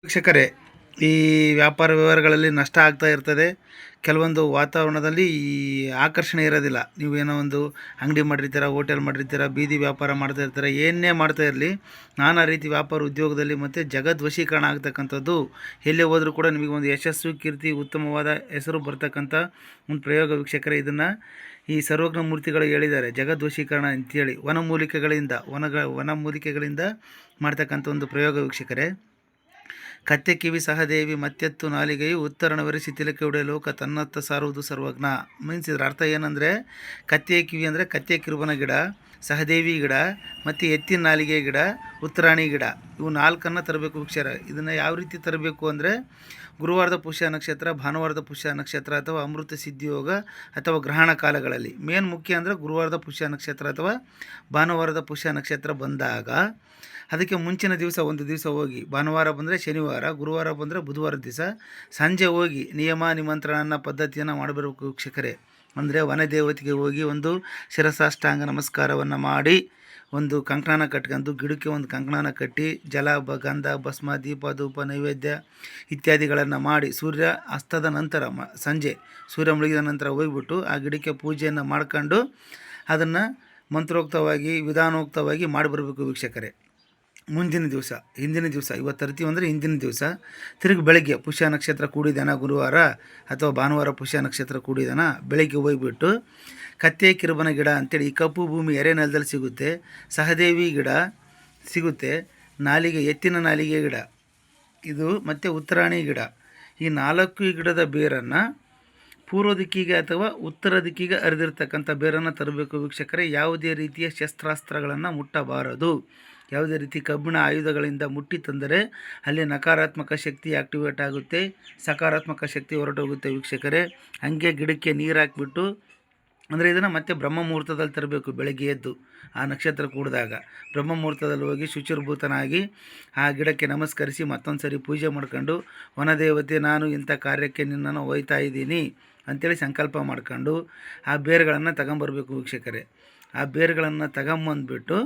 ವೀಕ್ಷಕರೇ, ಈ ವ್ಯಾಪಾರ ವ್ಯವಹಾರಗಳಲ್ಲಿ ನಷ್ಟ ಆಗ್ತಾ ಇರ್ತದೆ. ಕೆಲವೊಂದು ವಾತಾವರಣದಲ್ಲಿ ಈ ಆಕರ್ಷಣೆ ಇರೋದಿಲ್ಲ. ನೀವೇನೋ ಒಂದು ಅಂಗಡಿ ಮಾಡಿರ್ತೀರ, ಹೋಟೆಲ್ ಮಾಡಿರ್ತೀರ, ಬೀದಿ ವ್ಯಾಪಾರ ಮಾಡ್ತಾ ಇರ್ತೀರ, ಏನೇ ಮಾಡ್ತಾ ಇರಲಿ, ನಾನಾ ರೀತಿ ವ್ಯಾಪಾರ ಉದ್ಯೋಗದಲ್ಲಿ ಮತ್ತು ಜಗದ್ವಶೀಕರಣ ಆಗ್ತಕ್ಕಂಥದ್ದು ಎಲ್ಲೇ ಹೋದರೂ ಕೂಡ ನಿಮಗೆ ಒಂದು ಯಶಸ್ಸು, ಕೀರ್ತಿ, ಉತ್ತಮವಾದ ಹೆಸರು ಬರ್ತಕ್ಕಂಥ ಒಂದು ಪ್ರಯೋಗ ವೀಕ್ಷಕರೇ. ಇದನ್ನು ಈ ಸರ್ವಜ್ಞ ಮೂರ್ತಿಗಳು ಹೇಳಿದ್ದಾರೆ, ಜಗದ್ವಶೀಕರಣ ಅಂತೇಳಿ. ವನಮೂಲಿಕೆಗಳಿಂದ ಮಾಡ್ತಕ್ಕಂಥ ಒಂದು ಪ್ರಯೋಗ ವೀಕ್ಷಕರೇ. ಕತ್ತೆ ಕಿವಿ ಸಹದೇವಿ ಮತ್ತೆತ್ತು ನಾಲಿಗೆಯು ಉತ್ತರಣವರಿಸಿ ತಿಲಕ್ಕೆ ಉಡೆ ಲೋಕ ತನ್ನತ್ತ ಸಾರುವುದು ಸರ್ವಜ್ಞ. ಮೀನ್ಸ್ ಇದರ ಅರ್ಥ ಏನಂದರೆ, ಕತ್ತೆ ಕಿವಿ ಅಂದರೆ ಕತ್ತೆ ಕಿರುಬನ ಗಿಡ, ಸಹದೇವಿ ಗಿಡ ಮತ್ತು ಎತ್ತಿನ ನಾಲಿಗೆ ಗಿಡ, ಉತ್ತರಾಣಿ ಗಿಡ, ಇವು ನಾಲ್ಕನ್ನು ತರಬೇಕು ವೀಕ್ಷರ. ಇದನ್ನು ಯಾವ ರೀತಿ ತರಬೇಕು ಅಂದರೆ, ಗುರುವಾರದ ಪುಷ್ಯ ನಕ್ಷತ್ರ, ಭಾನುವಾರದ ಪುಷ್ಯ ನಕ್ಷತ್ರ ಅಥವಾ ಅಮೃತ ಸಿದ್ಧಿಯೋಗ ಅಥವಾ ಗ್ರಹಣ ಕಾಲಗಳಲ್ಲಿ. ಮೇನ್ ಮುಖ್ಯ ಅಂದರೆ ಗುರುವಾರದ ಪುಷ್ಯ ನಕ್ಷತ್ರ ಅಥವಾ ಭಾನುವಾರದ ಪುಷ್ಯ ನಕ್ಷತ್ರ ಬಂದಾಗ ಅದಕ್ಕೆ ಮುಂಚಿನ ದಿವಸ ಒಂದು ದಿವಸ ಹೋಗಿ, ಭಾನುವಾರ ಬಂದರೆ ಶನಿವಾರ, ಗುರುವಾರ ಬಂದರೆ ಬುಧವಾರದ ದಿವಸ ಸಂಜೆ ಹೋಗಿ ನಿಯಮ ನಿಮಂತ್ರಣ ಅನ್ನೋ ಪದ್ಧತಿಯನ್ನು ಮಾಡಬೇಕು ವೀಕ್ಷಕರೇ. ಅಂದರೆ ವನದೇವತೆಗೆ ಹೋಗಿ ಒಂದು ಶಿರಸಾಷ್ಟಾಂಗ ನಮಸ್ಕಾರವನ್ನು ಮಾಡಿ, ಒಂದು ಕಂಕಣನ ಕಟ್ಕೊಂಡು, ಗಿಡಕ್ಕೆ ಒಂದು ಕಂಕಣನ ಕಟ್ಟಿ, ಜಲ ಗಂಧ ಭಸ್ಮ ದೀಪ ಧೂಪ ನೈವೇದ್ಯ ಇತ್ಯಾದಿಗಳನ್ನು ಮಾಡಿ, ಸೂರ್ಯ ಅಸ್ತದ ನಂತರ ಸಂಜೆ ಸೂರ್ಯ ಮುಳುಗಿದ ನಂತರ ಹೋಗ್ಬಿಟ್ಟು ಆ ಗಿಡಕ್ಕೆ ಪೂಜೆಯನ್ನು ಮಾಡ್ಕೊಂಡು ಅದನ್ನು ಮಂತ್ರೋಕ್ತವಾಗಿ ವಿಧಾನೋಕ್ತವಾಗಿ ಮಾಡಿಬರಬೇಕು ವೀಕ್ಷಕರೇ. ಮುಂದಿನ ದಿವಸ, ಹಿಂದಿನ ದಿವಸ, ಇವತ್ತು ತರ್ತೀವಿ ಅಂದರೆ ಹಿಂದಿನ ದಿವಸ ತಿರುಗಿ ಬೆಳಗ್ಗೆ ಪುಷ್ಯ ನಕ್ಷತ್ರ ಕೂಡಿದಾನ ಗುರುವಾರ ಅಥವಾ ಭಾನುವಾರ ಪುಷ್ಯ ನಕ್ಷತ್ರ ಕೂಡಿದಾನ, ಬೆಳಗ್ಗೆ ಹೋಗಿಬಿಟ್ಟು ಕತ್ತೆ ಕಿರುಬನ ಗಿಡ ಅಂತೇಳಿ ಈ ಕಪ್ಪು ಭೂಮಿ ಎರೆ ನೆಲದಲ್ಲಿ ಸಿಗುತ್ತೆ, ಸಹದೇವಿ ಗಿಡ ಸಿಗುತ್ತೆ, ನಾಲಿಗೆ ಎತ್ತಿನ ನಾಲಿಗೆ ಗಿಡ ಇದು ಮತ್ತು ಉತ್ತರಾಣಿ ಗಿಡ, ಈ 4 ಗಿಡದ ಬೇರನ್ನು ಪೂರ್ವ ದಿಕ್ಕಿಗೆ ಅಥವಾ ಉತ್ತರ ದಿಕ್ಕಿಗೆ ಹರಿದಿರ್ತಕ್ಕಂಥ ಬೇರನ್ನು ತರಬೇಕು ವೀಕ್ಷಕರೇ. ಯಾವುದೇ ರೀತಿಯ ಶಸ್ತ್ರಾಸ್ತ್ರಗಳನ್ನು ಮುಟ್ಟಬಾರದು. ಯಾವುದೇ ರೀತಿ ಕಬ್ಬಿಣ ಆಯುಧಗಳಿಂದ ಮುಟ್ಟಿ ತಂದರೆ ಅಲ್ಲಿ ನಕಾರಾತ್ಮಕ ಶಕ್ತಿ ಆ್ಯಕ್ಟಿವೇಟ್ ಆಗುತ್ತೆ, ಸಕಾರಾತ್ಮಕ ಶಕ್ತಿ ಹೊರಟೋಗುತ್ತೆ ವೀಕ್ಷಕರೇ. ಹಾಗೆ ಗಿಡಕ್ಕೆ ನೀರು ಹಾಕಿಬಿಟ್ಟು, ಅಂದರೆ ಇದನ್ನು ಮತ್ತೆ ಬ್ರಹ್ಮ ಮುಹೂರ್ತದಲ್ಲಿ ತರಬೇಕು. ಬೆಳಗ್ಗೆ ಎದ್ದು ಆ ನಕ್ಷತ್ರ ಕೂಡಿದಾಗ ಬ್ರಹ್ಮ ಮುಹೂರ್ತದಲ್ಲಿ ಹೋಗಿ ಶುಚಿರ್ಭೂತನಾಗಿ ಆ ಗಿಡಕ್ಕೆ ನಮಸ್ಕರಿಸಿ ಮತ್ತೊಂದು ಸರಿ ಪೂಜೆ ಮಾಡ್ಕೊಂಡು, ವನದೇವತೆ ನಾನು ಇಂಥ ಕಾರ್ಯಕ್ಕೆ ನಿನ್ನನ್ನು ಒಯ್ತಾ ಇದ್ದೀನಿ ಅಂಥೇಳಿ ಸಂಕಲ್ಪ ಮಾಡ್ಕೊಂಡು ಆ ಬೇರುಗಳನ್ನು ತಗೊಂಬರ್ಬೇಕು ವೀಕ್ಷಕರೇ. ಆ ಬೇರುಗಳನ್ನು ತಗೊಂಬಂದ್ಬಿಟ್ಟು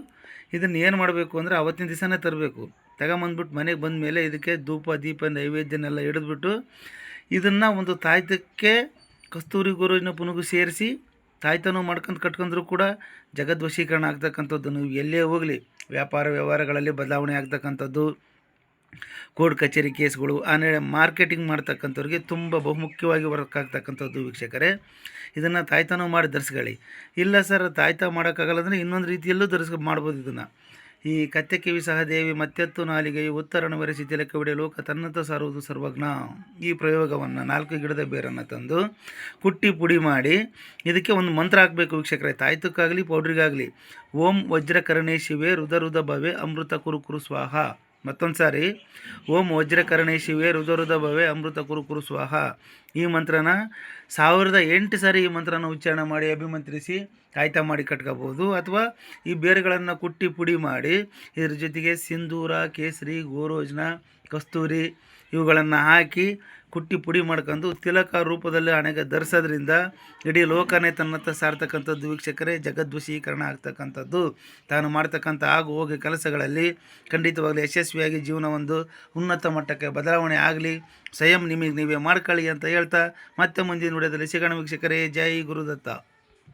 ಇದನ್ನು ಏನು ಮಾಡಬೇಕು ಅಂದರೆ ಅವತ್ತಿನ ದಿವಸನೇ ತರಬೇಕು. ತಗೊಂಬಂದ್ಬಿಟ್ಟು ಮನೆಗೆ ಬಂದ ಮೇಲೆ ಇದಕ್ಕೆ ಧೂಪ ದೀಪ ನೈವೇದ್ಯನೆಲ್ಲ ಹಿಡಿದ್ಬಿಟ್ಟು ಇದನ್ನು ಒಂದು ತಾಯ್ತಕ್ಕೆ ಕಸ್ತೂರಿ ಗೋರುವಿನ ಪುನುಗು ಸೇರಿಸಿ ತಾಯ್ತನೂ ಮಾಡ್ಕೊಂಡು ಕಟ್ಕೊಂಡ್ರೂ ಕೂಡ ಜಗದ್ವಶೀಕರಣ ಆಗ್ತಕ್ಕಂಥದ್ದು. ನೀವು ಎಲ್ಲೇ ಹೋಗಲಿ ವ್ಯಾಪಾರ ವ್ಯವಹಾರಗಳಲ್ಲಿ ಬದಲಾವಣೆ ಆಗ್ತಕ್ಕಂಥದ್ದು, ಕೋರ್ಟ್ ಕಚೇರಿ ಕೇಸ್ಗಳು, ಆಮೇಲೆ ಮಾರ್ಕೆಟಿಂಗ್ ಮಾಡ್ತಕ್ಕಂಥವ್ರಿಗೆ ತುಂಬ ಬಹುಮುಖ್ಯವಾಗಿ ವರ್ಕ್ ಆಗ್ತಕ್ಕಂಥದ್ದು ವೀಕ್ಷಕರೇ. ಇದನ್ನು ತಾಯ್ತನೂ ಮಾಡಿ ಧರಿಸ್ಕೊಳ್ಳಿ. ಇಲ್ಲ ಸರ್ ತಾಯ್ತ ಮಾಡೋಕ್ಕಾಗಲ್ಲ ಅಂದರೆ ಇನ್ನೊಂದು ರೀತಿಯಲ್ಲೂ ಮಾಡ್ಬೋದು. ಇದನ್ನು ಈ ಕತ್ತೆ ಕಿವಿ ಸಹದೇವಿ ಮತ್ತೆತ್ತು ನಾಲಿಗೆಯು ಉತ್ತರಣವರಿಸಿ ತಿಲಕ್ಕೆ ಉಡೆ ಲೋಕ ತನ್ನತ್ತ ಸಾರುವುದು ಸರ್ವಜ್ಞ. ಈ ಪ್ರಯೋಗವನ್ನು 4 ಗಿಡದ ಬೇರನ್ನು ತಂದು ಕುಟ್ಟಿ ಪುಡಿ ಮಾಡಿ ಇದಕ್ಕೆ ಒಂದು ಮಂತ್ರ ಹಾಕಬೇಕು ವೀಕ್ಷಕರೇ. ತಾಯ್ತಕ್ಕಾಗಲಿ ಪೌಡ್ರಿಗಾಗಲಿ, ಓಂ ವಜ್ರಕರ್ಣೇ ಶಿವೆ ರುದ ಭವೆ ಅಮೃತ ಕುರು ಸ್ವಾಹ. ಮತ್ತೊಂದು ಸಾರಿ, ಓಂ ವಜ್ರಕರ್ಣೇ ಶಿವೆ ರುದ ಭವೆ ಅಮೃತ ಕುರು ಸ್ವಾಹ. ಈ ಮಂತ್ರನ 1008 ಸಾರಿ ಈ ಮಂತ್ರನ ಉಚ್ಚಾರಣೆ ಮಾಡಿ ಅಭಿಮಂತ್ರಿಸಿ ತಾಯ್ತ ಮಾಡಿ ಕಟ್ಕೋಬೋದು. ಅಥವಾ ಈ ಬೇರುಗಳನ್ನು ಕುಟ್ಟಿ ಪುಡಿ ಮಾಡಿ ಇದ್ರ ಜೊತೆಗೆ ಸಿಂಧೂರ, ಕೇಸರಿ, ಗೋರೋಜ್ನ, ಕಸ್ತೂರಿ ಇವುಗಳನ್ನು ಹಾಕಿ ಕುಟ್ಟಿ ಪುಡಿ ಮಾಡ್ಕೊಂಡು ತಿಲಕ ರೂಪದಲ್ಲಿ ಹಣೆಗೆ ಧರಿಸೋದ್ರಿಂದ ಇಡೀ ಲೋಕನೇ ತನ್ನತ್ತ ಸಾರ್ತಕ್ಕಂಥದ್ದು ವೀಕ್ಷಕರೇ. ಜಗದ್ವಶೀಕರಣ ಆಗ್ತಕ್ಕಂಥದ್ದು. ತಾನು ಮಾಡ್ತಕ್ಕಂಥ ಆಗು ಹೋಗಿ ಕೆಲಸಗಳಲ್ಲಿ ಖಂಡಿತವಾಗಲಿ ಯಶಸ್ವಿಯಾಗಿ ಜೀವನ ಒಂದು ಉನ್ನತ ಮಟ್ಟಕ್ಕೆ ಬದಲಾವಣೆ ಆಗಲಿ. ಸ್ವಯಂ ನಿಮಗೆ ನೀವೇ ಮಾಡ್ಕೊಳ್ಳಿ ಅಂತ ಹೇಳ್ತಾ ಮತ್ತೆ ಮುಂದಿನ ವಿಡಿಯೋದಲ್ಲಿ ಸಿಗೋಣ ವೀಕ್ಷಕರೇ. ಜೈ ಗುರುದತ್ತ.